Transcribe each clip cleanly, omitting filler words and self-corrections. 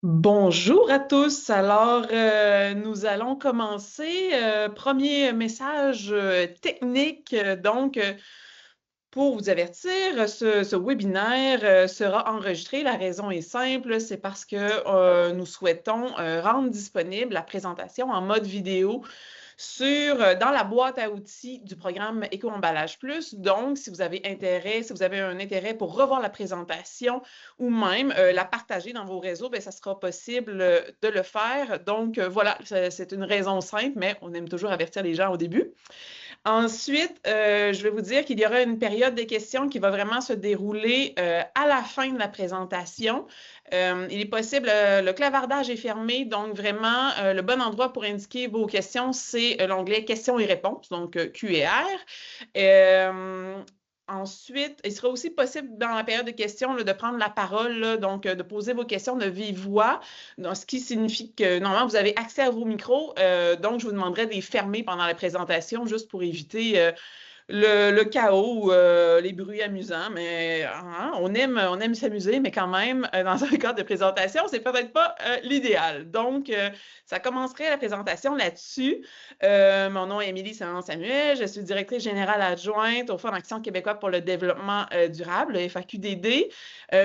Bonjour à tous. Alors, nous allons commencer. Premier message technique. Pour vous avertir, ce webinaire sera enregistré. La raison est simple, c'est parce que nous souhaitons rendre disponible la présentation en mode vidéo dans la boîte à outils du programme Éco-emballage plus. Donc, si vous avez un intérêt pour revoir la présentation ou même la partager dans vos réseaux, bien, ça sera possible de le faire. Donc, voilà, c'est une raison simple, mais on aime toujours avertir les gens au début. Ensuite, je vais vous dire qu'il y aura une période des questions qui va vraiment se dérouler à la fin de la présentation. Il est possible, le clavardage est fermé, donc vraiment, le bon endroit pour indiquer vos questions, c'est l'onglet questions et réponses, donc Q&R. Ensuite, il sera aussi possible dans la période de questions là, de prendre la parole, là, donc de poser vos questions de vive voix, donc, ce qui signifie que normalement, vous avez accès à vos micros. Donc, je vous demanderai de les fermer pendant la présentation juste pour éviter le chaos ou les bruits amusants, mais hein, on aime s'amuser, mais quand même, dans un cadre de présentation, c'est peut-être pas l'idéal. Donc, ça commencerait la présentation là-dessus. Mon nom est Émilie Samuel, je suis directrice générale adjointe au Fonds d'action québécois pour le développement durable, le FAQDD.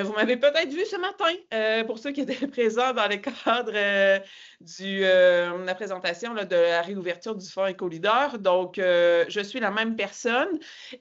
Vous m'avez peut-être vu ce matin, pour ceux qui étaient présents dans le cadre la présentation là, de la réouverture du Fonds Éco-Leader. Donc, je suis la même personne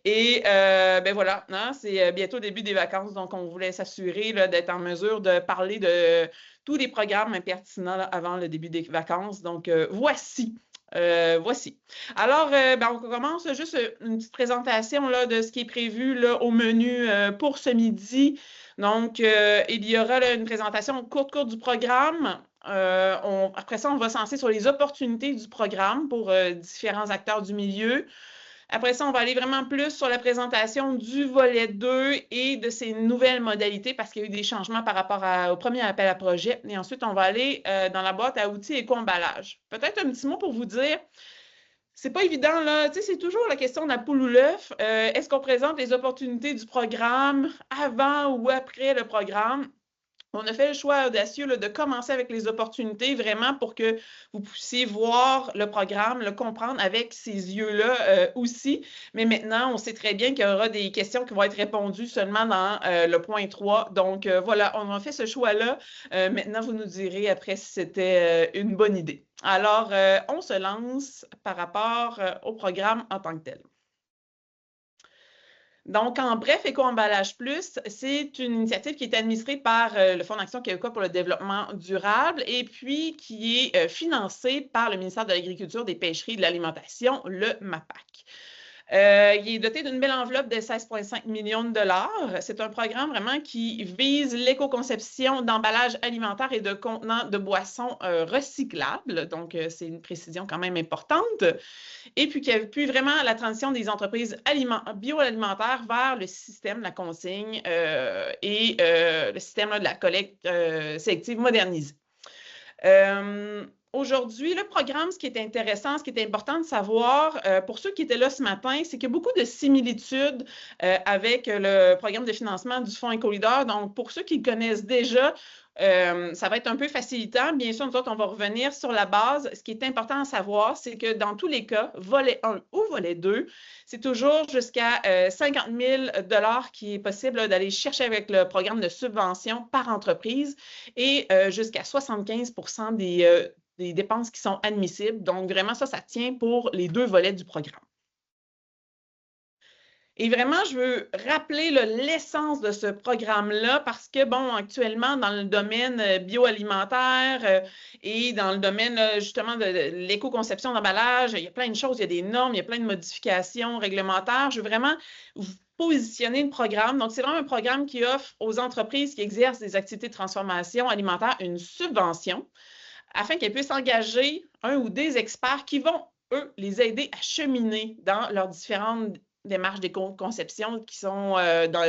et ben voilà, hein, c'est bientôt le début des vacances, donc on voulait s'assurer d'être en mesure de parler de tous les programmes pertinents là, avant le début des vacances. Donc, voici. Voici. Alors, ben, on commence juste une petite présentation là, de ce qui est prévu là, au menu pour ce midi. Donc, il y aura là, une présentation courte du programme. Après ça, on va s'en sur les opportunités du programme pour différents acteurs du milieu. Après ça, on va aller vraiment plus sur la présentation du volet 2 et de ses nouvelles modalités parce qu'il y a eu des changements par rapport au premier appel à projet. Et ensuite, on va aller dans la boîte à outils éco-emballage. Peut-être un petit mot pour vous dire, c'est pas évident, là. Tu sais, c'est toujours la question de la poule ou l'œuf. Est-ce qu'on présente les opportunités du programme avant ou après le programme? On a fait le choix audacieux là, de commencer avec les opportunités vraiment pour que vous puissiez voir le programme, le comprendre avec ces yeux-là aussi. Mais maintenant, on sait très bien qu'il y aura des questions qui vont être répondues seulement dans le point 3. Donc, voilà, on a fait ce choix-là. Maintenant, vous nous direz après si c'était une bonne idée. Alors, on se lance par rapport au programme en tant que tel. Donc, en bref, Éco-emballage plus, c'est une initiative qui est administrée par le Fonds d'action québécois pour le développement durable et puis qui est financée par le ministère de l'Agriculture, des Pêcheries et de l'Alimentation, le MAPAC. Il est doté d'une belle enveloppe de 16,5 millions de dollars. C'est un programme vraiment qui vise l'éco-conception d'emballages alimentaires et de contenants de boissons recyclables. Donc, c'est une précision quand même importante. Et puis qui appuie vraiment la transition des entreprises bioalimentaires vers le système de la consigne et le système là, de la collecte sélective modernisée. Aujourd'hui, le programme, ce qui est intéressant, ce qui est important de savoir, pour ceux qui étaient là ce matin, c'est qu'il y a beaucoup de similitudes avec le programme de financement du Fonds Éco-Leader. Donc, pour ceux qui le connaissent déjà, ça va être un peu facilitant. Bien sûr, nous autres, on va revenir sur la base. Ce qui est important à savoir, c'est que dans tous les cas, volet 1 ou volet 2, c'est toujours jusqu'à 50 000 $ qui est possible d'aller chercher avec le programme de subvention par entreprise et jusqu'à 75 % des dépenses qui sont admissibles. Donc, vraiment, ça tient pour les deux volets du programme. Et vraiment, je veux rappeler l'essence de ce programme-là parce que, bon, actuellement, dans le domaine bioalimentaire et dans le domaine, justement, de l'éco-conception d'emballage, il y a plein de choses, il y a des normes, il y a plein de modifications réglementaires. Je veux vraiment vous positionner le programme. Donc, c'est vraiment un programme qui offre aux entreprises qui exercent des activités de transformation alimentaire une subvention afin qu'elles puissent engager un ou des experts qui vont, eux, les aider à cheminer dans leurs différentes démarches d'éco-conception qui sont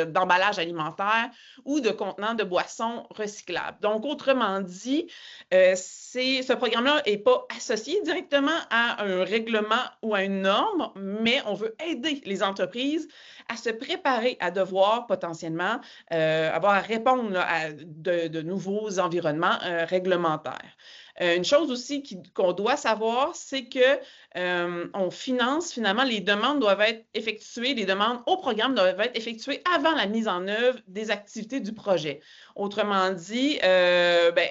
d'emballage alimentaire ou de contenants de boissons recyclables. Donc, autrement dit, ce programme-là n'est pas associé directement à un règlement ou à une norme, mais on veut aider les entreprises à se préparer à devoir potentiellement avoir à répondre là, à de nouveaux environnements réglementaires. Une chose aussi qu'on doit savoir, c'est que on finance, finalement, les demandes doivent être effectuées, les demandes au programme doivent être effectuées avant la mise en œuvre des activités du projet. Autrement dit,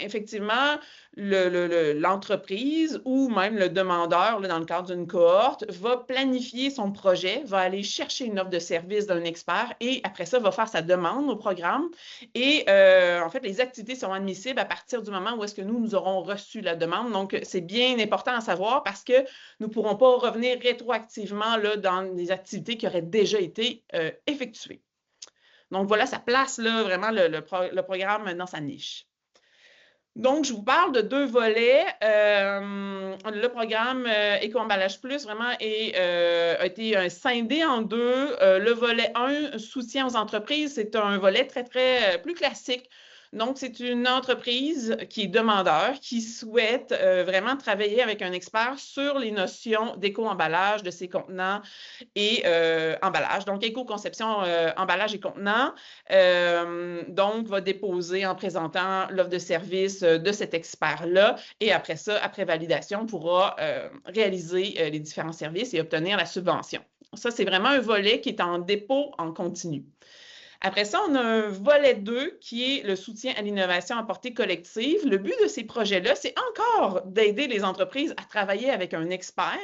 effectivement, l'entreprise ou même le demandeur, là, dans le cadre d'une cohorte, va planifier son projet, va aller chercher une offre de service d'un expert et après ça, va faire sa demande au programme. Et en fait, les activités sont admissibles à partir du moment où est-ce que nous aurons reçu la demande. Donc, c'est bien important à savoir parce que nous ne pourrons pas revenir rétroactivement là, dans des activités qui auraient déjà été effectuées. Donc, voilà, ça place là, vraiment le programme dans sa niche. Donc, je vous parle de 2 volets. Le programme Éco-emballage plus vraiment a été scindé en 2. Le volet 1, soutien aux entreprises, c'est un volet très, très plus classique. Donc, c'est une entreprise qui est demandeur, qui souhaite vraiment travailler avec un expert sur les notions d'éco-emballage de ses contenants et emballage. Donc, éco-conception, emballage et contenants. Donc, va déposer en présentant l'offre de service de cet expert-là et après ça, après validation, pourra réaliser les différents services et obtenir la subvention. Ça, c'est vraiment un volet qui est en dépôt en continu. Après ça, on a un volet 2 qui est le soutien à l'innovation à portée collective. Le but de ces projets-là, c'est encore d'aider les entreprises à travailler avec un expert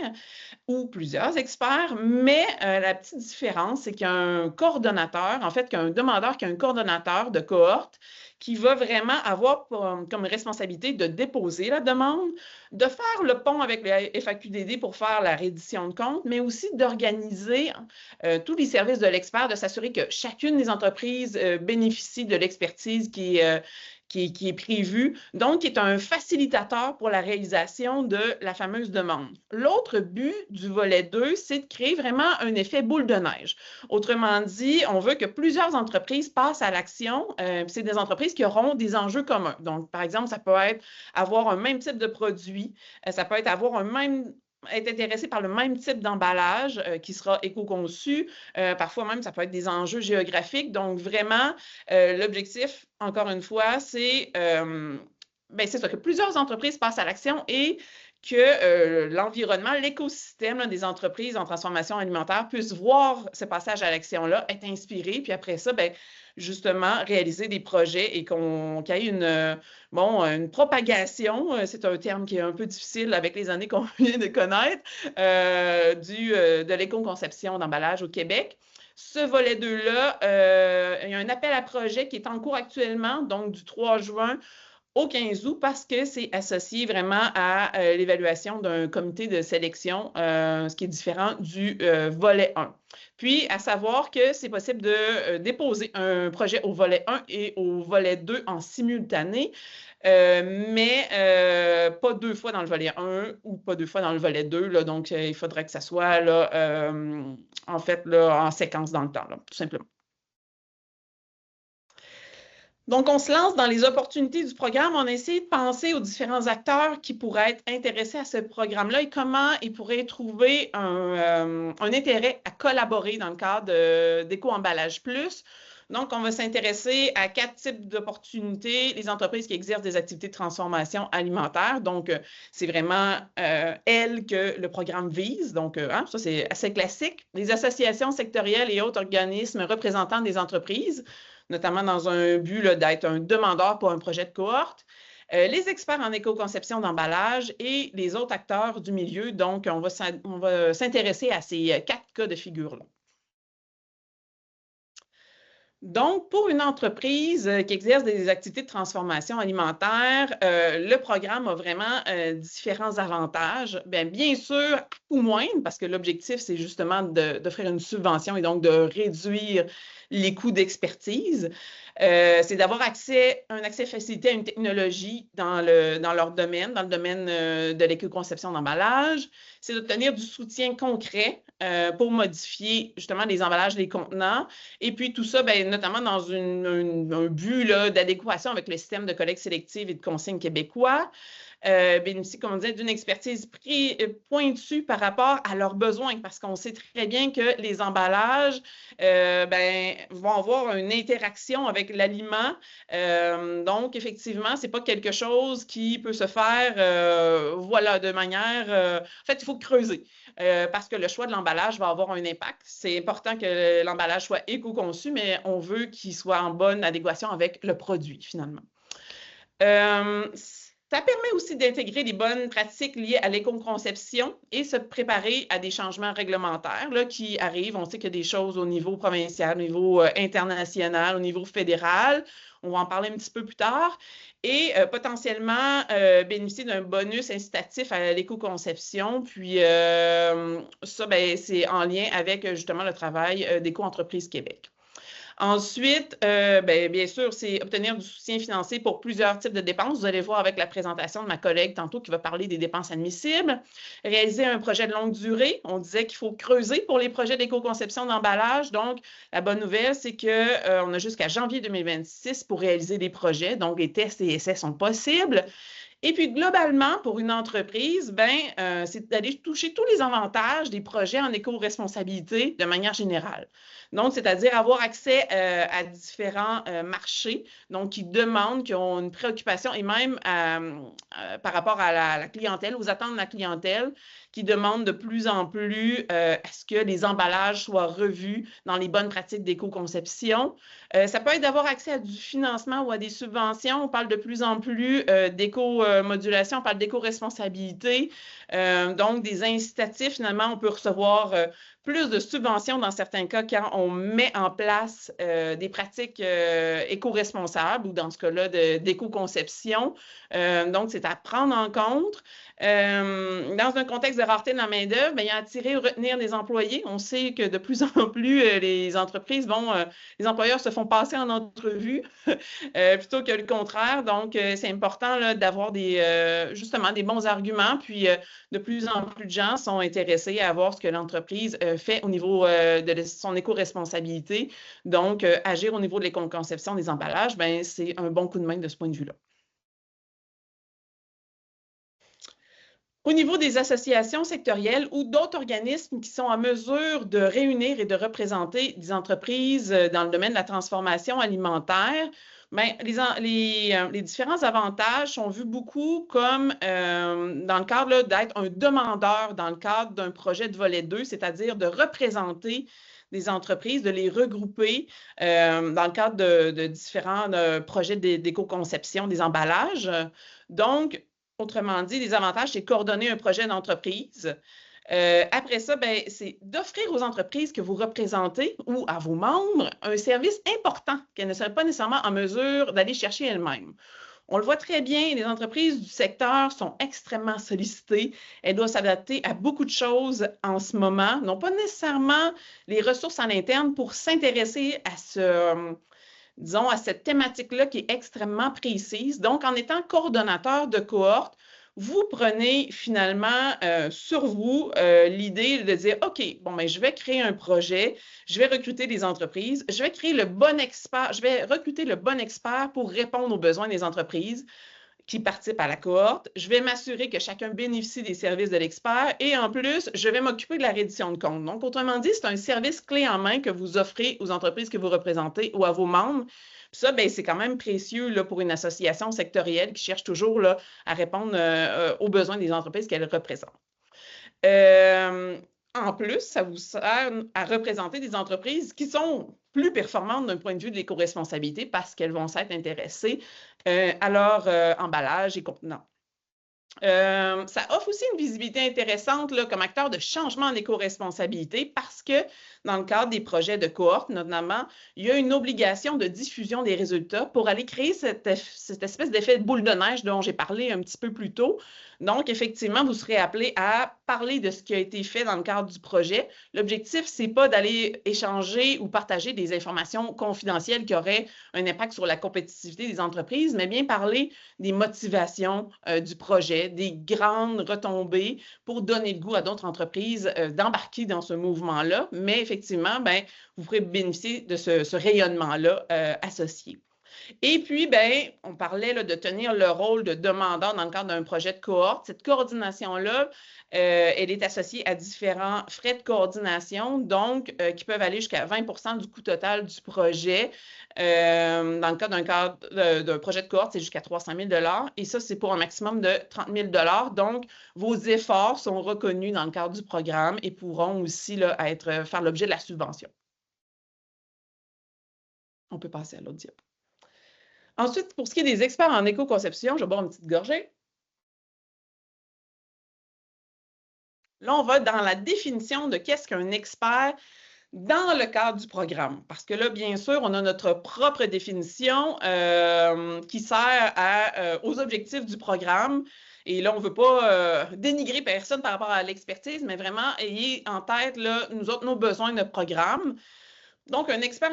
ou plusieurs experts, mais la petite différence, c'est qu'il y a un coordonnateur, en fait, qu'il y a un demandeur qui a un coordonnateur de cohorte qui va vraiment avoir comme responsabilité de déposer la demande, de faire le pont avec le FAQDD pour faire la reddition de compte, mais aussi d'organiser tous les services de l'expert, de s'assurer que chacune des entreprises bénéficie de l'expertise qui est prévu, donc qui est un facilitateur pour la réalisation de la fameuse demande. L'autre but du volet 2, c'est de créer vraiment un effet boule de neige. Autrement dit, on veut que plusieurs entreprises passent à l'action. C'est des entreprises qui auront des enjeux communs. Donc, par exemple, ça peut être avoir un même type de produit, ça peut être être intéressé par le même type d'emballage qui sera éco-conçu. Parfois même, ça peut être des enjeux géographiques. Donc, vraiment, l'objectif, encore une fois, c'est ça, que plusieurs entreprises passent à l'action et que l'environnement, l'écosystème des entreprises en transformation alimentaire puisse voir ce passage à l'action-là, être inspiré, puis après ça, justement, réaliser des projets et qu'il y ait une propagation, c'est un terme qui est un peu difficile avec les années qu'on vient de connaître, de l'éco-conception d'emballage au Québec. Ce volet 2-là, il y a un appel à projet qui est en cours actuellement, donc du 3 juin au 15 août, parce que c'est associé vraiment à l'évaluation d'un comité de sélection, ce qui est différent du volet 1. Puis, à savoir que c'est possible de déposer un projet au volet 1 et au volet 2 en simultané, mais pas 2 fois dans le volet 1 ou pas 2 fois dans le volet 2. Là, donc, il faudrait que ça soit là, en fait là, en séquence dans le temps, là, tout simplement. Donc, on se lance dans les opportunités du programme. On a essayé de penser aux différents acteurs qui pourraient être intéressés à ce programme-là et comment ils pourraient trouver un intérêt à collaborer dans le cadre d'Éco-emballage plus. Donc, on va s'intéresser à 4 types d'opportunités. Les entreprises qui exercent des activités de transformation alimentaire. Donc, c'est vraiment elles que le programme vise. Donc, ça, c'est assez classique. Les associations sectorielles et autres organismes représentants des entreprises, notamment dans un but d'être un demandeur pour un projet de cohorte. Les experts en éco-conception d'emballage et les autres acteurs du milieu. Donc, on va s'intéresser à ces 4 cas de figure-là. Donc, pour une entreprise qui exerce des activités de transformation alimentaire, le programme a vraiment différents avantages. Bien sûr, ou moindre, parce que l'objectif, c'est justement d'offrir une subvention et donc de réduire les coûts d'expertise. C'est d'avoir un accès facilité à une technologie dans leur domaine, dans le domaine de l'éco-conception d'emballage. C'est d'obtenir du soutien concret pour modifier justement les emballages, les contenants. Et puis tout ça, bien, notamment dans un but d'adéquation avec le système de collecte sélective et de consigne québécois. Bénéficient, comme on disait, d'une expertise pointue par rapport à leurs besoins, parce qu'on sait très bien que les emballages vont avoir une interaction avec l'aliment. Donc, effectivement, ce n'est pas quelque chose qui peut se faire de manière... en fait, il faut creuser parce que le choix de l'emballage va avoir un impact. C'est important que l'emballage soit éco-conçu, mais on veut qu'il soit en bonne adéquation avec le produit, finalement. Ça permet aussi d'intégrer les bonnes pratiques liées à l'éco-conception et se préparer à des changements réglementaires qui arrivent. On sait qu'il y a des choses au niveau provincial, au niveau international, au niveau fédéral. On va en parler un petit peu plus tard. Et potentiellement bénéficier d'un bonus incitatif à l'éco-conception. Puis ça, c'est en lien avec justement le travail d'Éco-entreprise Québec. Ensuite, bien sûr, c'est obtenir du soutien financier pour plusieurs types de dépenses. Vous allez voir avec la présentation de ma collègue tantôt qui va parler des dépenses admissibles. Réaliser un projet de longue durée. On disait qu'il faut creuser pour les projets d'éco-conception d'emballage. Donc, la bonne nouvelle, c'est qu'on a jusqu'à janvier 2026 pour réaliser des projets. Donc, les tests et essais sont possibles. Et puis, globalement, pour une entreprise, c'est d'aller toucher tous les avantages des projets en éco-responsabilité de manière générale. Donc, c'est-à-dire avoir accès à différents marchés, donc qui demandent, qui ont une préoccupation, et même par rapport à la clientèle, aux attentes de la clientèle, qui demandent de plus en plus à ce que les emballages soient revus dans les bonnes pratiques d'éco-conception. Ça peut être d'avoir accès à du financement ou à des subventions. On parle de plus en plus d'éco-modulation, on parle d'éco-responsabilité. Donc, des incitatifs, finalement, on peut recevoir plus de subventions dans certains cas quand on met en place des pratiques éco-responsables ou dans ce cas-là d'éco-conception. Donc, c'est à prendre en compte. Dans un contexte de rareté de la main-d'œuvre, il y a attirer ou retenir des employés. On sait que de plus en plus, les entreprises les employeurs se font passer en entrevue plutôt que le contraire. Donc, c'est important d'avoir justement des bons arguments. Puis, de plus en plus de gens sont intéressés à voir ce que l'entreprise fait au niveau de son éco-responsabilité. Donc, agir au niveau de l'éco-conception des emballages, c'est un bon coup de main de ce point de vue-là. Au niveau des associations sectorielles ou d'autres organismes qui sont en mesure de réunir et de représenter des entreprises dans le domaine de la transformation alimentaire, les différents avantages sont vus beaucoup comme dans le cadre d'être un demandeur dans le cadre d'un projet de volet 2, c'est-à-dire de représenter des entreprises, de les regrouper dans le cadre de différents projets d'éco-conception des emballages. Donc, autrement dit, les avantages, c'est coordonner un projet d'entreprise. Après ça, c'est d'offrir aux entreprises que vous représentez ou à vos membres un service important qu'elles ne seraient pas nécessairement en mesure d'aller chercher elles-mêmes. On le voit très bien, les entreprises du secteur sont extrêmement sollicitées. Elles doivent s'adapter à beaucoup de choses en ce moment, n'ont pas nécessairement les ressources en interne pour s'intéresser à à cette thématique-là qui est extrêmement précise. Donc, en étant coordonnateur de cohorte, vous prenez finalement sur vous l'idée de dire, OK, je vais créer un projet, je vais recruter des entreprises, je vais créer le bon expert, je vais recruter le bon expert pour répondre aux besoins des entreprises qui participent à la cohorte. Je vais m'assurer que chacun bénéficie des services de l'expert et en plus, je vais m'occuper de la reddition de comptes. Donc, autrement dit, c'est un service clé en main que vous offrez aux entreprises que vous représentez ou à vos membres. Puis ça, c'est quand même précieux pour une association sectorielle qui cherche toujours à répondre aux besoins des entreprises qu'elle représente. En plus, ça vous sert à représenter des entreprises qui sont plus performantes d'un point de vue de l'éco-responsabilité parce qu'elles vont s'être intéressées à leur emballage et contenants. Ça offre aussi une visibilité intéressante comme acteur de changement en éco-responsabilité parce que dans le cadre des projets de cohorte, notamment, il y a une obligation de diffusion des résultats pour aller créer cette espèce d'effet de boule de neige dont j'ai parlé un petit peu plus tôt. Donc, effectivement, vous serez appelé à parler de ce qui a été fait dans le cadre du projet. L'objectif, ce n'est pas d'aller échanger ou partager des informations confidentielles qui auraient un impact sur la compétitivité des entreprises, mais bien parler des motivations du projet, des grandes retombées pour donner le goût à d'autres entreprises d'embarquer dans ce mouvement-là. Mais effectivement, ben, vous pourrez bénéficier de ce rayonnement-là associé. Et puis, ben, on parlait là, de tenir le rôle de demandeur dans le cadre d'un projet de cohorte. Cette coordination-là, elle est associée à différents frais de coordination, donc qui peuvent aller jusqu'à 20 du coût total du projet. Dans le cadre d'un projet de cohorte, c'est jusqu'à 300 000 et ça, c'est pour un maximum de 30 000 donc, vos efforts sont reconnus dans le cadre du programme et pourront aussi là, faire l'objet de la subvention. On peut passer à l'autre diapo. Ensuite, pour ce qui est des experts en éco-conception, je vais boire une petite gorgée. Là, on va dans la définition de qu'est-ce qu'un expert dans le cadre du programme. Parce que là, bien sûr, on a notre propre définition qui sert aux objectifs du programme. Et là, on ne veut pas dénigrer personne par rapport à l'expertise, mais vraiment, ayez en tête, là, nous autres, nos besoins de programme. Donc, un expert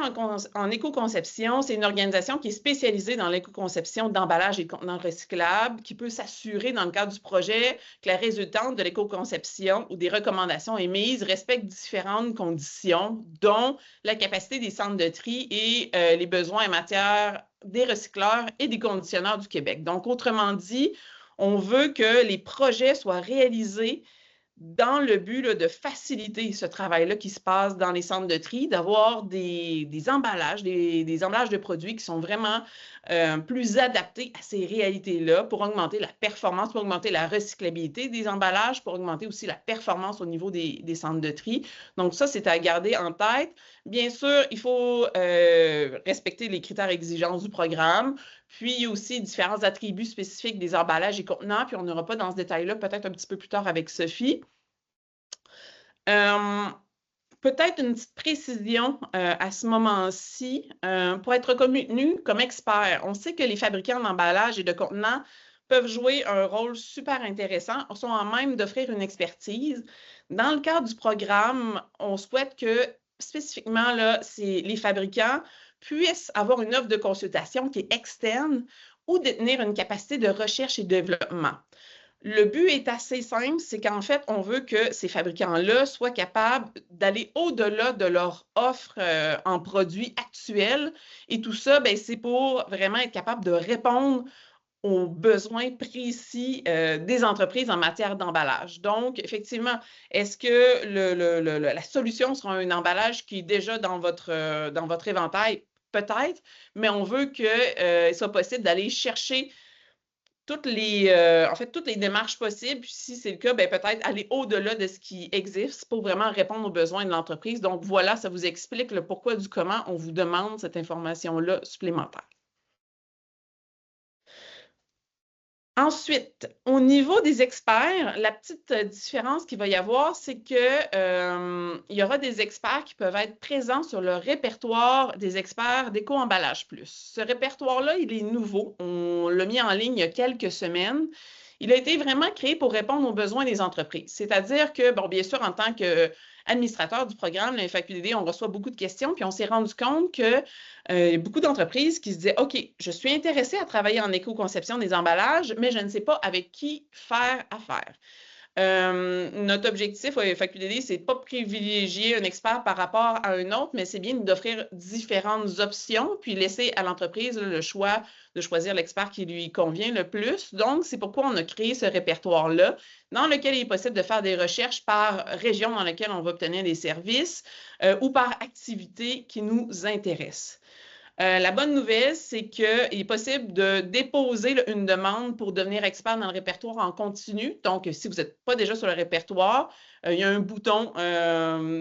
en éco-conception, c'est une organisation qui est spécialisée dans l'éco-conception d'emballages et de contenants recyclables, qui peut s'assurer dans le cadre du projet que la résultante de l'éco-conception ou des recommandations émises respecte différentes conditions, dont la capacité des centres de tri et les besoins en matière des recycleurs et des conditionneurs du Québec. Donc, autrement dit, on veut que les projets soient réalisés dans le but là, de faciliter ce travail-là qui se passe dans les centres de tri, d'avoir des emballages, des emballages de produits qui sont vraiment plus adaptés à ces réalités-là pour augmenter la performance, pour augmenter la recyclabilité des emballages, pour augmenter aussi la performance au niveau des centres de tri. Donc ça, c'est à garder en tête. Bien sûr, il faut respecter les critères exigences du programme. Puis, il y a aussi différents attributs spécifiques des emballages et contenants, puis on n'aura pas dans ce détail-là peut-être un petit peu plus tard avec Sophie. Peut-être une petite précision à ce moment-ci. Pour être reconnu comme expert, on sait que les fabricants d'emballages et de contenants peuvent jouer un rôle super intéressant, sont en même d'offrir une expertise. Dans le cadre du programme, on souhaite que spécifiquement, là, les fabricants puissent avoir une offre de consultation qui est externe ou détenir une capacité de recherche et développement. Le but est assez simple, c'est qu'en fait, on veut que ces fabricants-là soient capables d'aller au-delà de leur offre en produits actuels. Et tout ça, c'est pour vraiment être capable de répondre aux besoins précis des entreprises en matière d'emballage. Donc, effectivement, est-ce que la solution sera un emballage qui est déjà dans votre éventail? Peut-être, mais on veut qu'il soit possible d'aller chercher toutes les démarches possibles. Puis si c'est le cas, peut-être aller au-delà de ce qui existe pour vraiment répondre aux besoins de l'entreprise. Donc, voilà, ça vous explique le pourquoi du comment on vous demande cette information-là supplémentaire. Ensuite, au niveau des experts, la petite différence qu'il va y avoir, c'est qu'il y aura des experts qui peuvent être présents sur le répertoire des experts d'Éco-Emballage Plus. Ce répertoire-là, il est nouveau. On l'a mis en ligne il y a quelques semaines. Il a été vraiment créé pour répondre aux besoins des entreprises. C'est-à-dire que, bon, bien sûr, en tant qu'administrateur du programme, la FAQDD, on reçoit beaucoup de questions, puis on s'est rendu compte que y a beaucoup d'entreprises qui se disaient « OK, je suis intéressée à travailler en éco-conception des emballages, mais je ne sais pas avec qui faire affaire. » Notre objectif au FAQDD, c'est de ne pas privilégier un expert par rapport à un autre, mais c'est bien d'offrir différentes options, puis laisser à l'entreprise le choix de choisir l'expert qui lui convient le plus. Donc, c'est pourquoi on a créé ce répertoire-là, dans lequel il est possible de faire des recherches par région dans laquelle on va obtenir des services ou par activité qui nous intéresse. La bonne nouvelle, c'est qu'il est possible de déposer une demande pour devenir expert dans le répertoire en continu. Donc, si vous n'êtes pas déjà sur le répertoire, il y a un bouton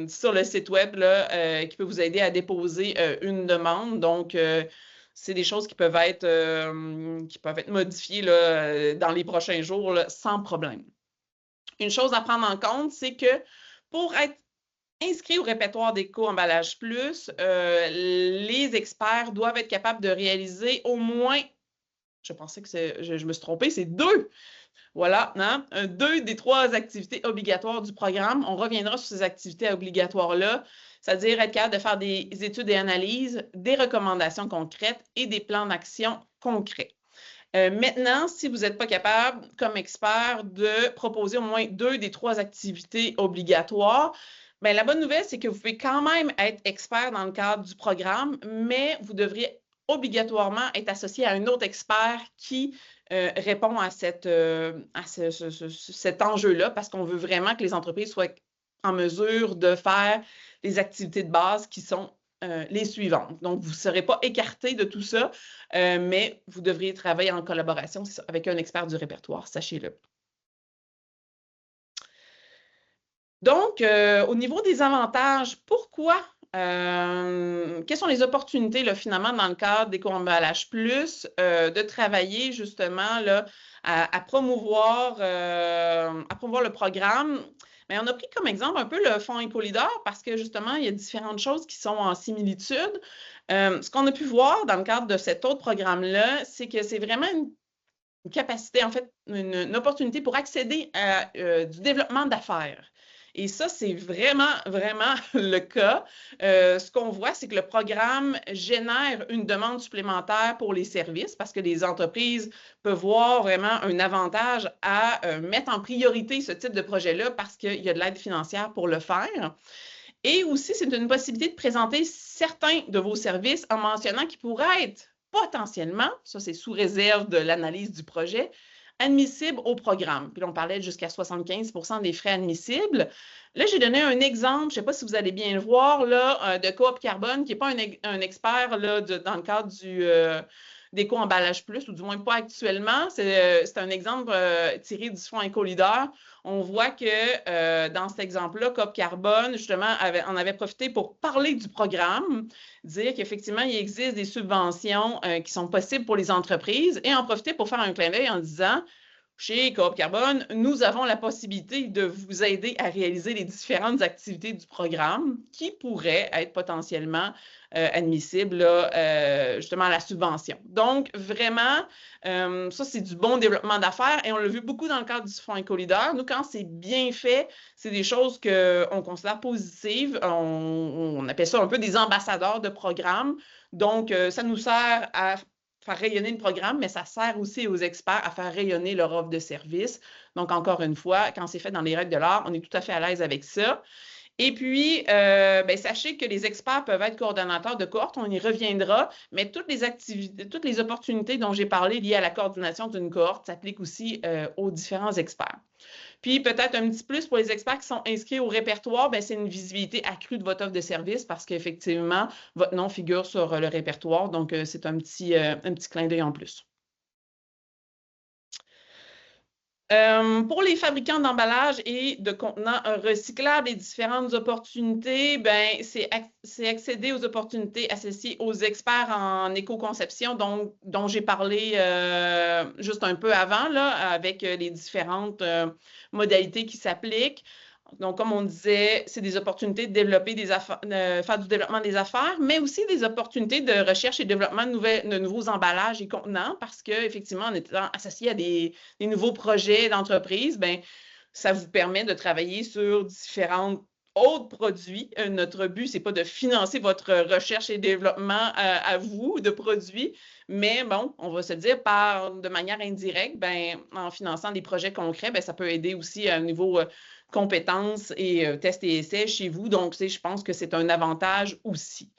sur le site web là, qui peut vous aider à déposer une demande. Donc, c'est des choses qui peuvent être modifiées là, dans les prochains jours là, sans problème. Une chose à prendre en compte, c'est que pour être inscrits au répertoire d'Éco-emballage plus, les experts doivent être capables de réaliser au moins, je pensais que je me suis trompée, c'est 2. Voilà, hein? 2 des 3 activités obligatoires du programme. On reviendra sur ces activités obligatoires-là, c'est-à-dire être capable de faire des études et analyses, des recommandations concrètes et des plans d'action concrets. Maintenant, si vous n'êtes pas capable, comme expert, de proposer au moins 2 des 3 activités obligatoires, bien, la bonne nouvelle, c'est que vous pouvez quand même être expert dans le cadre du programme, mais vous devriez obligatoirement être associé à un autre expert qui répond à cet enjeu-là, parce qu'on veut vraiment que les entreprises soient en mesure de faire les activités de base qui sont les suivantes. Donc, vous ne serez pas écarté de tout ça, mais vous devriez travailler en collaboration avec un expert du répertoire, sachez-le. Donc, au niveau des avantages, pourquoi? Quelles sont les opportunités, là, finalement, dans le cadre d'Éco-emballage plus, de travailler justement là, à promouvoir le programme? Mais on a pris comme exemple un peu le fonds Éco-Leader parce que justement, il y a différentes choses qui sont en similitude. Ce qu'on a pu voir dans le cadre de cet autre programme-là, c'est que c'est vraiment une capacité, en fait, une opportunité pour accéder à du développement d'affaires. Et ça, c'est vraiment, vraiment le cas. Ce qu'on voit, c'est que le programme génère une demande supplémentaire pour les services parce que les entreprises peuvent voir vraiment un avantage à mettre en priorité ce type de projet-là parce qu'il y a de l'aide financière pour le faire. Et aussi, c'est une possibilité de présenter certains de vos services en mentionnant qu'ils pourraient être potentiellement, ça c'est sous réserve de l'analyse du projet, admissibles au programme. Puis là, on parlait jusqu'à 75% des frais admissibles. Là, j'ai donné un exemple, je ne sais pas si vous allez bien le voir, là, de Coop Carbone, qui n'est pas un expert là, dans le cadre d'Éco-emballage plus, ou du moins pas actuellement. C'est un exemple tiré du fonds Éco-Leader. On voit que dans cet exemple-là, Coop Carbone, justement, en avait profité pour parler du programme, dire qu'effectivement, il existe des subventions qui sont possibles pour les entreprises et en profiter pour faire un clin d'œil en disant chez Coop Carbone, nous avons la possibilité de vous aider à réaliser les différentes activités du programme qui pourraient être potentiellement admissibles là, justement à la subvention. Donc, vraiment, ça, c'est du bon développement d'affaires et on l'a vu beaucoup dans le cadre du fonds Éco-Leader. Nous, quand c'est bien fait, c'est des choses qu'on considère positives. On appelle ça un peu des ambassadeurs de programme. Donc, ça nous sert à faire rayonner le programme, mais ça sert aussi aux experts à faire rayonner leur offre de service. Donc, encore une fois, quand c'est fait dans les règles de l'art, on est tout à fait à l'aise avec ça. Et puis, ben, sachez que les experts peuvent être coordonnateurs de cohorte, on y reviendra, mais toutes les activités, toutes les opportunités dont j'ai parlé liées à la coordination d'une cohorte s'appliquent aussi aux différents experts. Puis peut-être un petit plus pour les experts qui sont inscrits au répertoire, c'est une visibilité accrue de votre offre de service parce qu'effectivement, votre nom figure sur le répertoire. Donc, c'est un petit clin d'œil en plus. Pour les fabricants d'emballage et de contenants recyclables, les différentes opportunités, c'est accéder aux opportunités associées aux experts en éco-conception dont j'ai parlé juste un peu avant, là, avec les différentes modalités qui s'appliquent. Donc, comme on disait, c'est des opportunités de développer des affaires, faire du développement des affaires, mais aussi des opportunités de recherche et développement de nouveaux emballages et contenants parce qu'effectivement, en étant associé à des nouveaux projets d'entreprise, ça vous permet de travailler sur différents autres produits. Notre but, ce n'est pas de financer votre recherche et développement à vous de produits, mais bon, on va se dire de manière indirecte, en finançant des projets concrets, ça peut aider aussi à un niveau compétences et tests et essais chez vous. Donc, je pense que c'est un avantage aussi.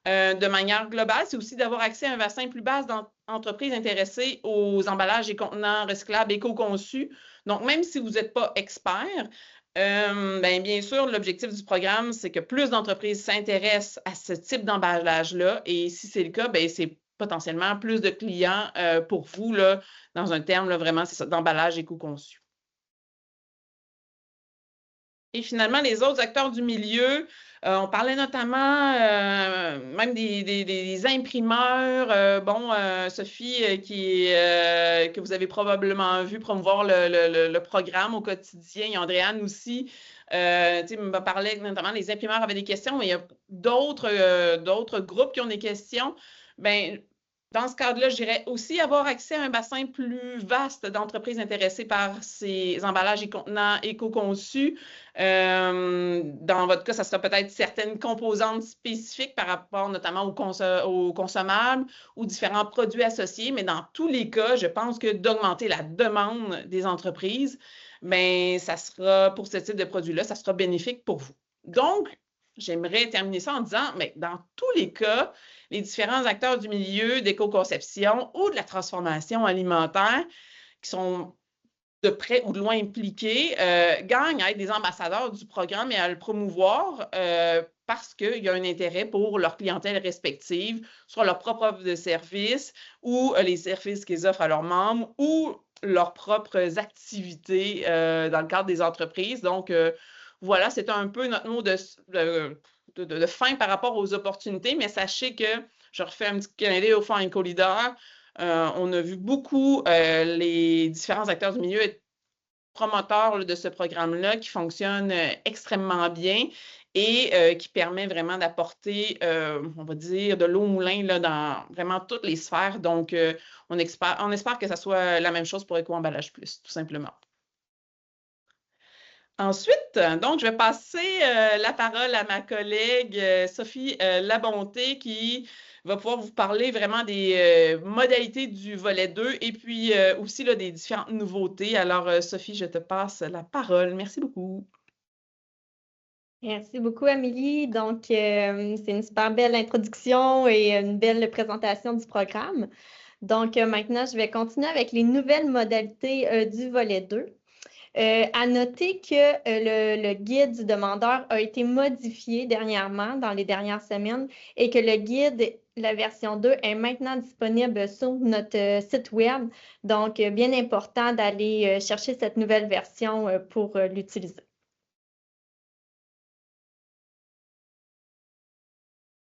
De manière globale, c'est aussi d'avoir accès à un bassin plus bas d'entreprises intéressées aux emballages et contenants recyclables éco-conçus. Donc, même si vous n'êtes pas expert, bien sûr, l'objectif du programme, c'est que plus d'entreprises s'intéressent à ce type d'emballage-là. Et si c'est le cas, c'est potentiellement plus de clients pour vous, là, dans un terme là, vraiment, c'est ça, d'emballage éco-conçu. Et finalement, les autres acteurs du milieu, On parlait notamment même des imprimeurs. Sophie, que vous avez probablement vu promouvoir le programme au quotidien, et Andréane aussi. Me parlait notamment les imprimeurs avaient des questions, mais il y a d'autres groupes qui ont des questions. Ben, dans ce cadre-là, je dirais aussi avoir accès à un bassin plus vaste d'entreprises intéressées par ces emballages et contenants éco-conçus. Dans votre cas, ça sera peut-être certaines composantes spécifiques par rapport notamment aux consommables ou différents produits associés, mais dans tous les cas, je pense que d'augmenter la demande des entreprises, bien, ça sera, pour ce type de produit-là, ça sera bénéfique pour vous. Donc, j'aimerais terminer ça en disant, mais dans tous les cas, les différents acteurs du milieu d'éco-conception ou de la transformation alimentaire qui sont de près ou de loin impliqués gagnent à être des ambassadeurs du programme et à le promouvoir parce qu'il y a un intérêt pour leur clientèle respective, soit leur propre offre de services ou les services qu'ils offrent à leurs membres ou leurs propres activités dans le cadre des entreprises. Donc, voilà, c'est un peu notre mot de fin par rapport aux opportunités, mais sachez que je refais un petit clin d'œil au Fonds EcoLeader. On a vu beaucoup les différents acteurs du milieu être promoteurs de ce programme-là qui fonctionne extrêmement bien et qui permet vraiment d'apporter, on va dire, de l'eau au moulin là, dans vraiment toutes les sphères. Donc, on espère que ça soit la même chose pour Éco-emballage plus, tout simplement. Ensuite, donc, je vais passer la parole à ma collègue Sophie Labonté qui va pouvoir vous parler vraiment des modalités du volet 2 et puis aussi là, des différentes nouveautés. Alors, Sophie, je te passe la parole. Merci beaucoup. Merci beaucoup, Amélie. Donc, c'est une super belle introduction et une belle présentation du programme. Donc, maintenant, je vais continuer avec les nouvelles modalités du volet 2. À noter que le guide du demandeur a été modifié dernièrement, dans les dernières semaines, et que le guide, la version 2, est maintenant disponible sur notre site web. Donc, bien important d'aller chercher cette nouvelle version pour l'utiliser.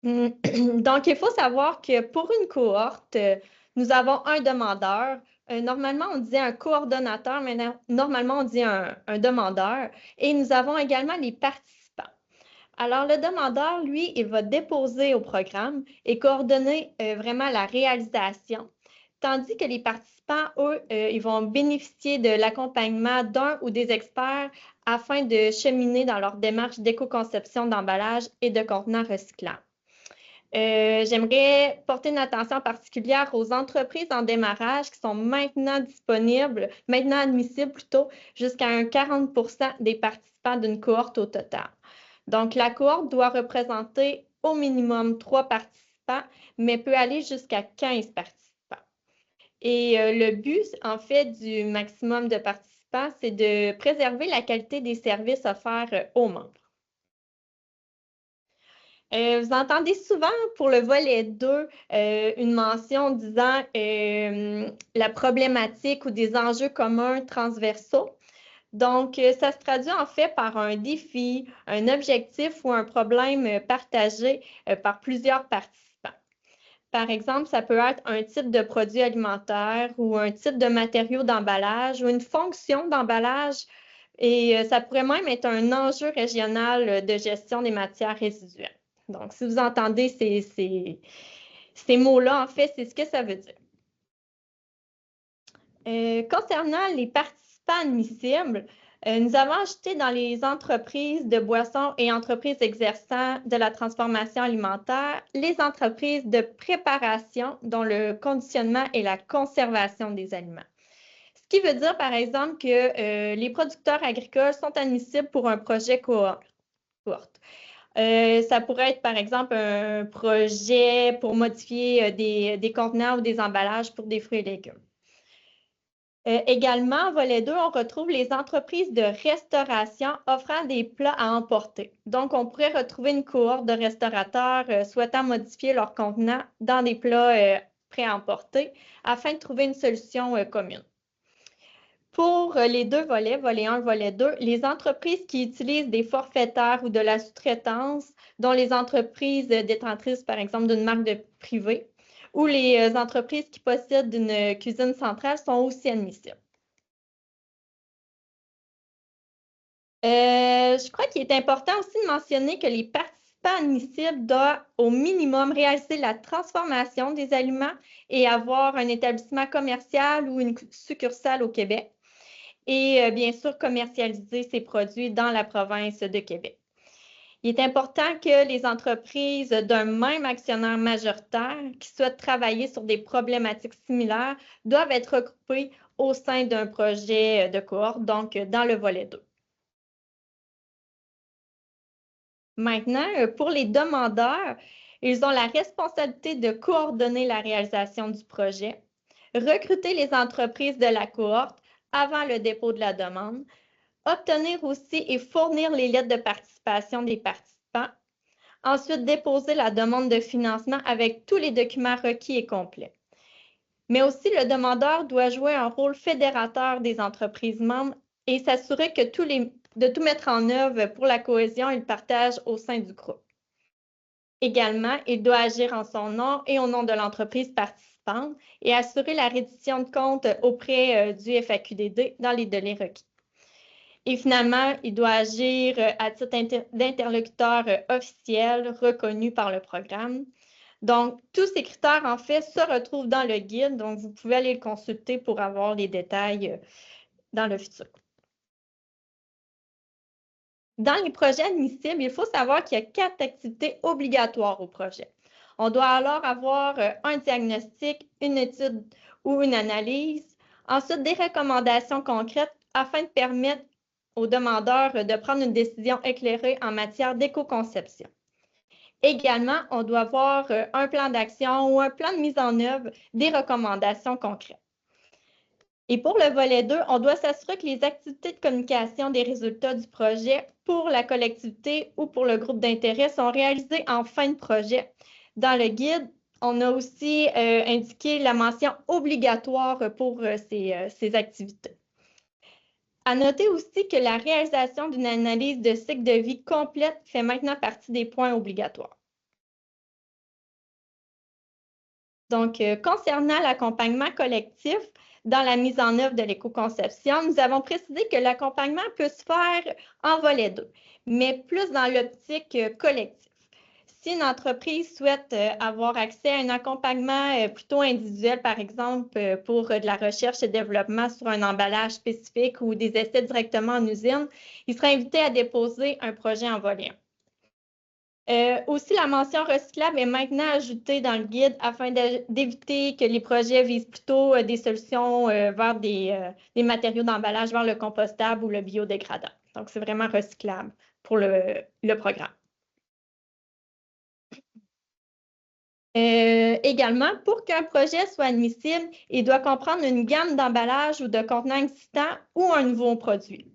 Donc, il faut savoir que pour une cohorte, nous avons un demandeur. Normalement, on dit un coordonnateur, mais normalement, on dit un demandeur. Et nous avons également les participants. Alors, le demandeur, lui, il va déposer au programme et coordonner vraiment la réalisation, tandis que les participants, eux, ils vont bénéficier de l'accompagnement d'un ou des experts afin de cheminer dans leur démarche d'éco-conception d'emballage et de contenants recyclables. J'aimerais porter une attention particulière aux entreprises en démarrage qui sont maintenant disponibles, maintenant admissibles plutôt, jusqu'à 40 des participants d'une cohorte au total. Donc, la cohorte doit représenter au minimum 3 participants, mais peut aller jusqu'à 15 participants. Et le but, en fait, du maximum de participants, c'est de préserver la qualité des services offerts aux membres. Vous entendez souvent pour le volet 2 une mention disant la problématique ou des enjeux communs transversaux. Donc, ça se traduit en fait par un défi, un objectif ou un problème partagé par plusieurs participants. Par exemple, ça peut être un type de produit alimentaire ou un type de matériau d'emballage ou une fonction d'emballage. Et ça pourrait même être un enjeu régional de gestion des matières résiduelles. Donc, si vous entendez ces mots-là, en fait, c'est ce que ça veut dire. Concernant les participants admissibles, nous avons ajouté dans les entreprises de boissons et entreprises exerçant de la transformation alimentaire, les entreprises de préparation dont le conditionnement et la conservation des aliments. Ce qui veut dire, par exemple, que les producteurs agricoles sont admissibles pour un projet cohorte. Ça pourrait être, par exemple, un projet pour modifier des contenants ou des emballages pour des fruits et légumes. Également, volet 2, on retrouve les entreprises de restauration offrant des plats à emporter. Donc, on pourrait retrouver une cohorte de restaurateurs souhaitant modifier leurs contenants dans des plats prêts à emporter afin de trouver une solution commune. Pour les deux volets, volet 1, volet 2, les entreprises qui utilisent des forfaitaires ou de la sous-traitance, dont les entreprises détentrices, par exemple, d'une marque de privée, ou les entreprises qui possèdent une cuisine centrale sont aussi admissibles. Je crois qu'il est important aussi de mentionner que les participants admissibles doivent au minimum réaliser la transformation des aliments et avoir un établissement commercial ou une succursale au Québec. Et bien sûr, commercialiser ces produits dans la province de Québec. Il est important que les entreprises d'un même actionnaire majoritaire qui souhaitent travailler sur des problématiques similaires doivent être regroupées au sein d'un projet de cohorte, donc dans le volet 2. Maintenant, pour les demandeurs, ils ont la responsabilité de coordonner la réalisation du projet, recruter les entreprises de la cohorte avant le dépôt de la demande, obtenir aussi et fournir les lettres de participation des participants, ensuite déposer la demande de financement avec tous les documents requis et complets. Mais aussi, le demandeur doit jouer un rôle fédérateur des entreprises membres et s'assurer que de tout mettre en œuvre pour la cohésion et le partage au sein du groupe. Également, il doit agir en son nom et au nom de l'entreprise participante et assurer la reddition de comptes auprès du FAQDD dans les délais requis. Et finalement, il doit agir à titre d'interlocuteur officiel reconnu par le programme. Donc, tous ces critères, en fait, se retrouvent dans le guide. Donc, vous pouvez aller le consulter pour avoir les détails dans le futur. Dans les projets admissibles, il faut savoir qu'il y a 4 activités obligatoires au projet. On doit alors avoir un diagnostic, une étude ou une analyse, ensuite des recommandations concrètes afin de permettre aux demandeurs de prendre une décision éclairée en matière d'éco-conception. Également, on doit avoir un plan d'action ou un plan de mise en œuvre des recommandations concrètes. Et pour le volet 2, on doit s'assurer que les activités de communication des résultats du projet pour la collectivité ou pour le groupe d'intérêt sont réalisées en fin de projet. Dans le guide, on a aussi indiqué la mention obligatoire pour ces activités. À noter aussi que la réalisation d'une analyse de cycle de vie complète fait maintenant partie des points obligatoires. Donc, concernant l'accompagnement collectif, dans la mise en œuvre de l'éco-conception, nous avons précisé que l'accompagnement peut se faire en volet 2, mais plus dans l'optique collective. Si une entreprise souhaite avoir accès à un accompagnement plutôt individuel, par exemple pour de la recherche et développement sur un emballage spécifique ou des essais directement en usine, il sera invité à déposer un projet en volet 1. Aussi, la mention recyclable est maintenant ajoutée dans le guide afin d'éviter que les projets visent plutôt des solutions vers des matériaux d'emballage, vers le compostable ou le biodégradable. Donc, c'est vraiment recyclable pour le programme. Également, pour qu'un projet soit admissible, il doit comprendre une gamme d'emballage ou de contenants existants ou un nouveau produit.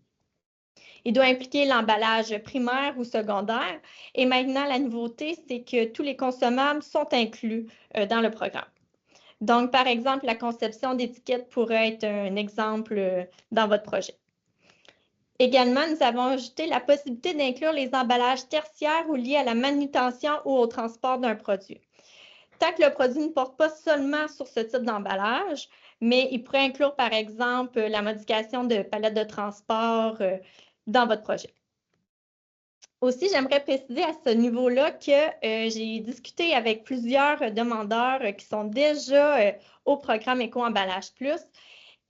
Il doit impliquer l'emballage primaire ou secondaire. Et maintenant, la nouveauté, c'est que tous les consommables sont inclus dans le programme. Donc, par exemple, la conception d'étiquettes pourrait être un exemple dans votre projet. Également, nous avons ajouté la possibilité d'inclure les emballages tertiaires ou liés à la manutention ou au transport d'un produit. Tant que le produit ne porte pas seulement sur ce type d'emballage, mais il pourrait inclure, par exemple, la modification de palettes de transport dans votre projet. Aussi, j'aimerais préciser à ce niveau-là que j'ai discuté avec plusieurs demandeurs qui sont déjà au programme Éco-Emballage Plus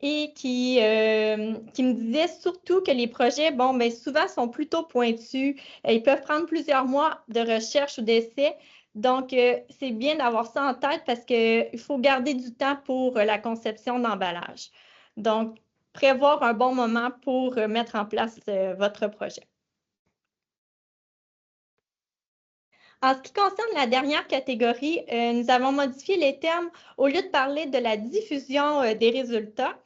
et qui me disaient surtout que les projets, bon, bien, souvent sont plutôt pointus. Ils peuvent prendre plusieurs mois de recherche ou d'essai. Donc, c'est bien d'avoir ça en tête parce qu'il faut garder du temps pour la conception d'emballage. Donc, prévoir un bon moment pour mettre en place votre projet. En ce qui concerne la dernière catégorie, nous avons modifié les termes. Au lieu de parler de la diffusion des résultats,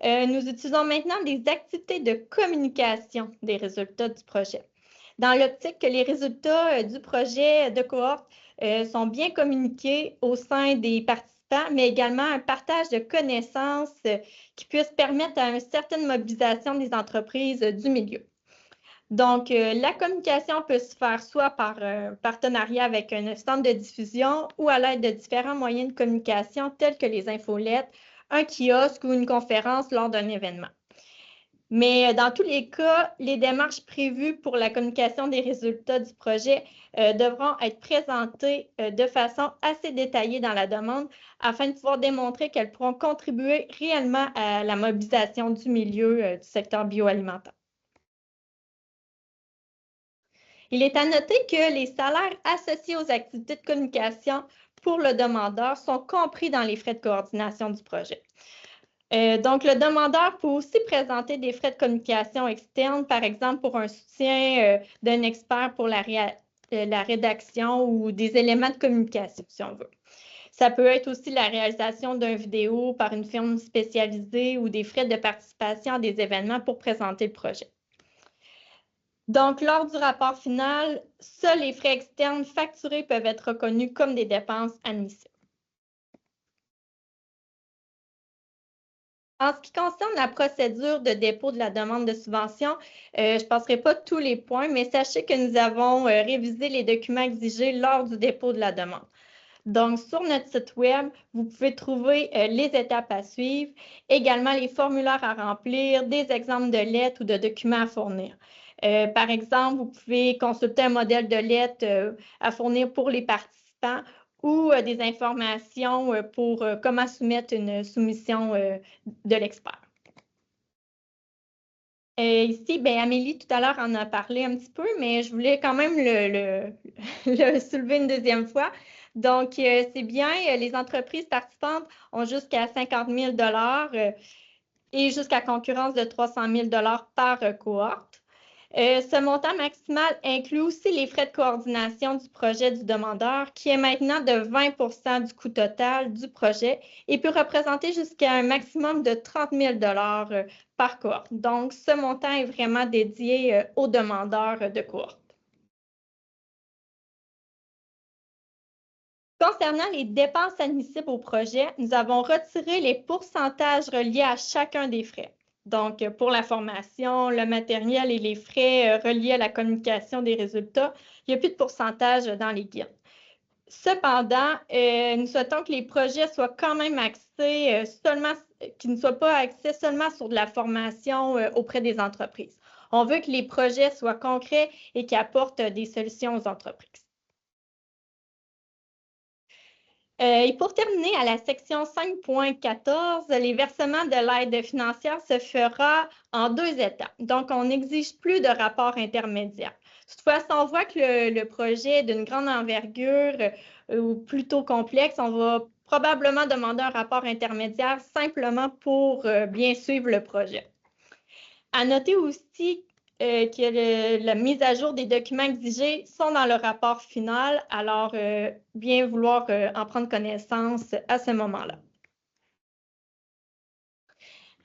nous utilisons maintenant des activités de communication des résultats du projet. Dans l'optique que les résultats du projet de cohorte sont bien communiqués au sein des participants participants, mais également un partage de connaissances qui puisse permettre à une certaine mobilisation des entreprises du milieu. Donc, la communication peut se faire soit par partenariat avec un centre de diffusion ou à l'aide de différents moyens de communication tels que les infolettes, un kiosque ou une conférence lors d'un événement. Mais dans tous les cas, les démarches prévues pour la communication des résultats du projet devront être présentées de façon assez détaillée dans la demande afin de pouvoir démontrer qu'elles pourront contribuer réellement à la mobilisation du milieu du secteur bioalimentaire. Il est à noter que les salaires associés aux activités de communication pour le demandeur sont compris dans les frais de coordination du projet. Donc, le demandeur peut aussi présenter des frais de communication externes, par exemple pour un soutien d'un expert pour la rédaction ou des éléments de communication, si on veut. Ça peut être aussi la réalisation d'une vidéo par une firme spécialisée ou des frais de participation à des événements pour présenter le projet. Donc, lors du rapport final, seuls les frais externes facturés peuvent être reconnus comme des dépenses admissibles. En ce qui concerne la procédure de dépôt de la demande de subvention, je ne passerai pas tous les points, mais sachez que nous avons révisé les documents exigés lors du dépôt de la demande. Donc, sur notre site Web, vous pouvez trouver les étapes à suivre, également les formulaires à remplir, des exemples de lettres ou de documents à fournir. Par exemple, vous pouvez consulter un modèle de lettre à fournir pour les participants ou des informations pour comment soumettre une soumission de l'expert. Ici, Amélie, tout à l'heure, en a parlé un petit peu, mais je voulais quand même le soulever une deuxième fois. Donc, c'est bien, les entreprises participantes ont jusqu'à 50 000 et jusqu'à concurrence de 300 000 par cohorte. Ce montant maximal inclut aussi les frais de coordination du projet du demandeur, qui est maintenant de 20 du coût total du projet et peut représenter jusqu'à un maximum de 30 000 par cohorte. Donc, ce montant est vraiment dédié aux demandeurs de cohorte. Concernant les dépenses admissibles au projet, nous avons retiré les pourcentages reliés à chacun des frais. Donc, pour la formation, le matériel et les frais reliés à la communication des résultats, il n'y a plus de pourcentage dans les guides. Cependant, nous souhaitons que les projets soient quand même axés qu'ils ne soient pas axés seulement sur de la formation auprès des entreprises. On veut que les projets soient concrets et qui apportent des solutions aux entreprises. Et pour terminer, à la section 5.14, les versements de l'aide financière se fera en 2 étapes. Donc, on n'exige plus de rapport intermédiaire. Toutefois, si on voit que le projet est d'une grande envergure ou plutôt complexe, on va probablement demander un rapport intermédiaire simplement pour bien suivre le projet. À noter aussi que la mise à jour des documents exigés sont dans le rapport final, alors bien vouloir en prendre connaissance à ce moment-là.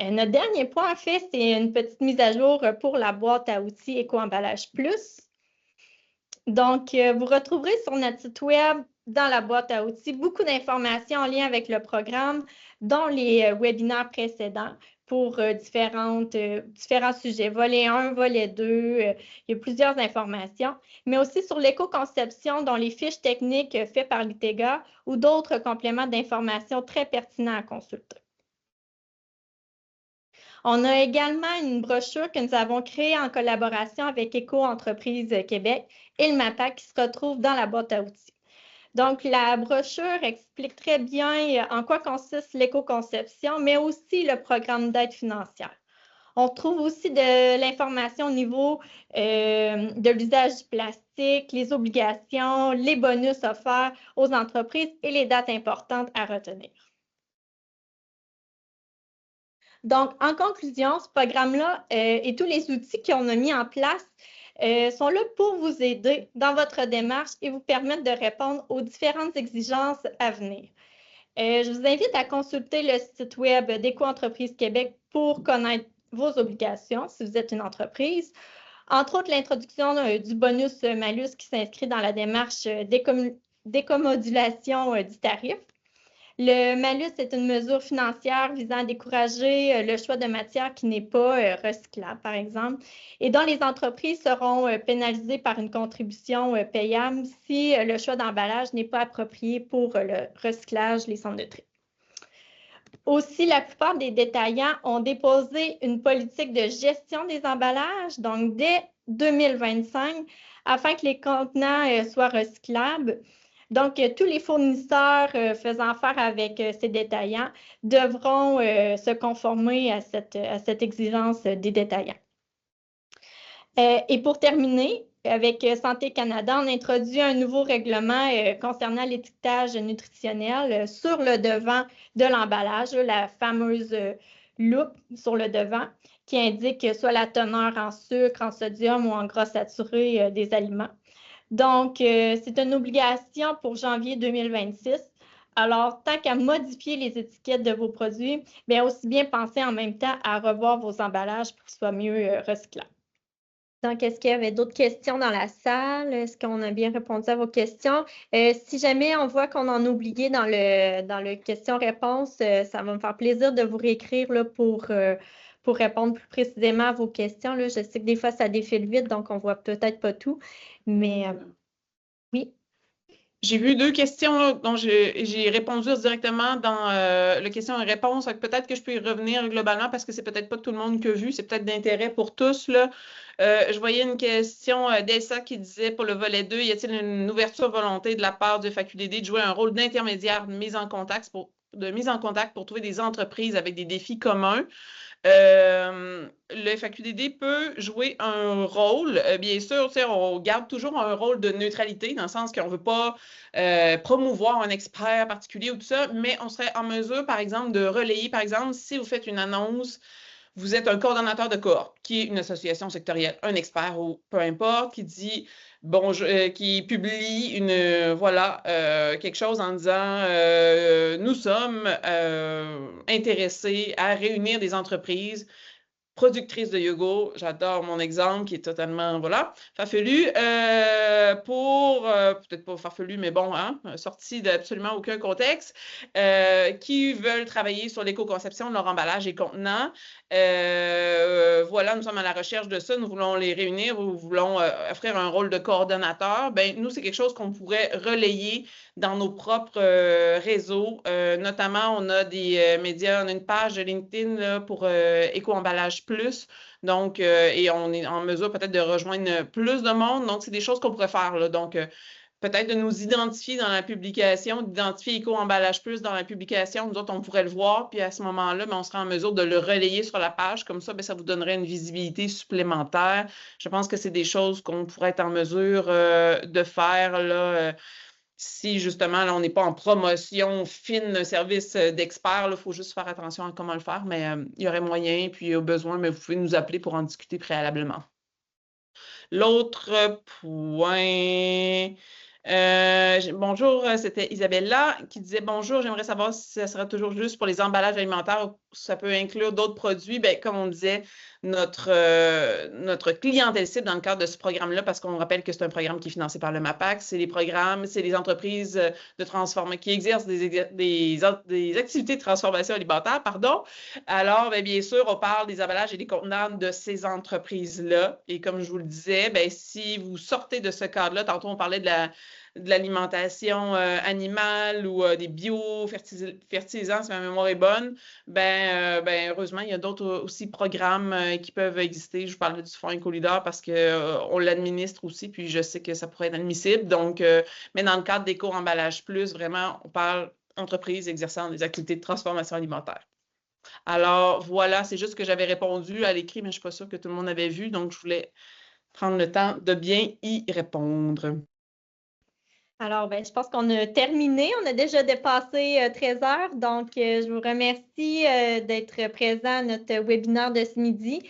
Notre dernier point, en fait, c'est une petite mise à jour pour la boîte à outils Éco-emballage Plus. Donc, vous retrouverez sur notre site Web, dans la boîte à outils, beaucoup d'informations en lien avec le programme, dont les webinaires précédents pour différents sujets, volet 1, volet 2, il y a plusieurs informations, mais aussi sur l'éco-conception, dont les fiches techniques faites par l'ITEGA ou d'autres compléments d'informations très pertinents à consulter. On a également une brochure que nous avons créée en collaboration avec Éco-entreprise Québec et le MAPAC qui se retrouve dans la boîte à outils. Donc, la brochure explique très bien en quoi consiste l'éco-conception, mais aussi le programme d'aide financière. On trouve aussi de l'information au niveau de l'usage du plastique, les obligations, les bonus offerts aux entreprises et les dates importantes à retenir. Donc, en conclusion, ce programme-là et tous les outils qu'on a mis en place sont là pour vous aider dans votre démarche et vous permettre de répondre aux différentes exigences à venir. Je vous invite à consulter le site Web d'Éco-entreprise Québec pour connaître vos obligations si vous êtes une entreprise. Entre autres, l'introduction du bonus-malus qui s'inscrit dans la démarche d'écomodulation du tarif. Le malus est une mesure financière visant à décourager le choix de matière qui n'est pas recyclable, par exemple, et dont les entreprises seront pénalisées par une contribution payable si le choix d'emballage n'est pas approprié pour le recyclage, les centres de tri. Aussi, la plupart des détaillants ont déposé une politique de gestion des emballages, donc dès 2025, afin que les contenants soient recyclables. Donc, tous les fournisseurs faisant affaire avec ces détaillants devront se conformer à cette exigence des détaillants. Et pour terminer, avec Santé Canada, on introduit un nouveau règlement concernant l'étiquetage nutritionnel sur le devant de l'emballage, la fameuse loupe sur le devant qui indique soit la teneur en sucre, en sodium ou en gras saturé des aliments. Donc, c'est une obligation pour janvier 2026. Alors, tant qu'à modifier les étiquettes de vos produits, bien aussi bien penser en même temps à revoir vos emballages pour qu'ils soient mieux recyclables. Donc, est-ce qu'il y avait d'autres questions dans la salle? Est-ce qu'on a bien répondu à vos questions? Si jamais on voit qu'on en a oublié dans le question-réponse, ça va me faire plaisir de vous réécrire là, pour répondre plus précisément à vos questions. Là. Je sais que des fois, ça défile vite, donc on ne voit peut-être pas tout. Mais oui. J'ai vu 2 questions là, dont j'ai répondu directement dans le question et réponse. Peut-être que je peux y revenir globalement parce que c'est peut-être pas tout le monde qui a vu. C'est peut-être d'intérêt pour tous. Là. Je voyais une question d'Elsa qui disait pour le volet 2, y a-t-il une ouverture volonté de la part de FAQDD de jouer un rôle d'intermédiaire de mise en contact pour trouver des entreprises avec des défis communs? Le FAQDD peut jouer un rôle, bien sûr, on garde toujours un rôle de neutralité, dans le sens qu'on ne veut pas promouvoir un expert particulier ou tout ça, mais on serait en mesure, par exemple, de relayer, par exemple, si vous faites une annonce, vous êtes un coordonnateur de cohorte, qui est une association sectorielle, un expert ou peu importe, qui dit qui publie quelque chose en disant nous sommes intéressés à réunir des entreprises productrices de yogourt, j'adore mon exemple qui est totalement, farfelu, peut-être pas farfelu, mais bon, sorti d'absolument aucun contexte, qui veulent travailler sur l'éco-conception de leur emballage et contenants. Nous sommes à la recherche de ça, nous voulons les réunir, nous voulons offrir un rôle de coordonnateur. Nous, c'est quelque chose qu'on pourrait relayer dans nos propres réseaux. Notamment, on a des médias, on a une page de LinkedIn là, pour Éco-emballage plus. Donc, et on est en mesure peut-être de rejoindre plus de monde. Donc, c'est des choses qu'on pourrait faire. Là. Donc, peut-être de nous identifier dans la publication, d'identifier Éco-emballage plus dans la publication. Nous autres, on pourrait le voir. Puis à ce moment-là, on serait en mesure de le relayer sur la page. Comme ça, ça vous donnerait une visibilité supplémentaire. Je pense que c'est des choses qu'on pourrait être en mesure de faire là, si justement là, on n'est pas en promotion fine d'un service d'expert, il faut juste faire attention à comment le faire, mais il y aurait moyen, puis au besoin, mais vous pouvez nous appeler pour en discuter préalablement. L'autre point... bonjour, c'était Isabella qui disait « Bonjour, j'aimerais savoir si ça sera toujours juste pour les emballages alimentaires ou ça peut inclure d'autres produits. » Comme on disait, notre clientèle cible dans le cadre de ce programme-là, parce qu'on rappelle que c'est un programme qui est financé par le MAPAC, c'est les entreprises qui exercent des activités de transformation alimentaire, pardon. Alors, bien sûr, on parle des emballages et des contenants de ces entreprises-là. Et comme je vous le disais, si vous sortez de ce cadre-là, tantôt on parlait de l'alimentation animale ou des biofertilisants, si ma mémoire est bonne, heureusement, il y a d'autres aussi programmes qui peuvent exister. Je vous parlais du fonds Éco-Leader parce qu'on l'administre aussi, puis je sais que ça pourrait être admissible. Donc, mais dans le cadre d'Éco-emballage plus, vraiment, on parle entreprises exerçant des activités de transformation alimentaire. Alors, voilà, c'est juste que j'avais répondu à l'écrit, mais je ne suis pas sûre que tout le monde avait vu, donc je voulais prendre le temps de bien y répondre. Alors, je pense qu'on a terminé. On a déjà dépassé 13 heures. Donc, je vous remercie d'être présent à notre webinaire de ce midi.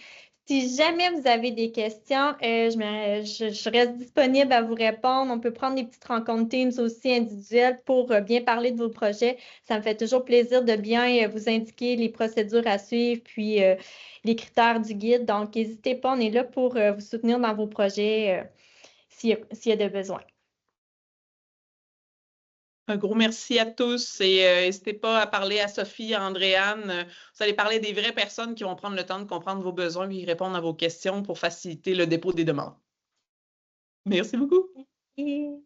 Si jamais vous avez des questions, je reste disponible à vous répondre. On peut prendre des petites rencontres Teams aussi individuelles pour bien parler de vos projets. Ça me fait toujours plaisir de bien vous indiquer les procédures à suivre, puis les critères du guide. Donc, n'hésitez pas, on est là pour vous soutenir dans vos projets s'il y a de besoin. Un gros merci à tous et n'hésitez pas à parler à Sophie, à Andréane. Vous allez parler des vraies personnes qui vont prendre le temps de comprendre vos besoins et répondre à vos questions pour faciliter le dépôt des demandes. Merci beaucoup. Merci.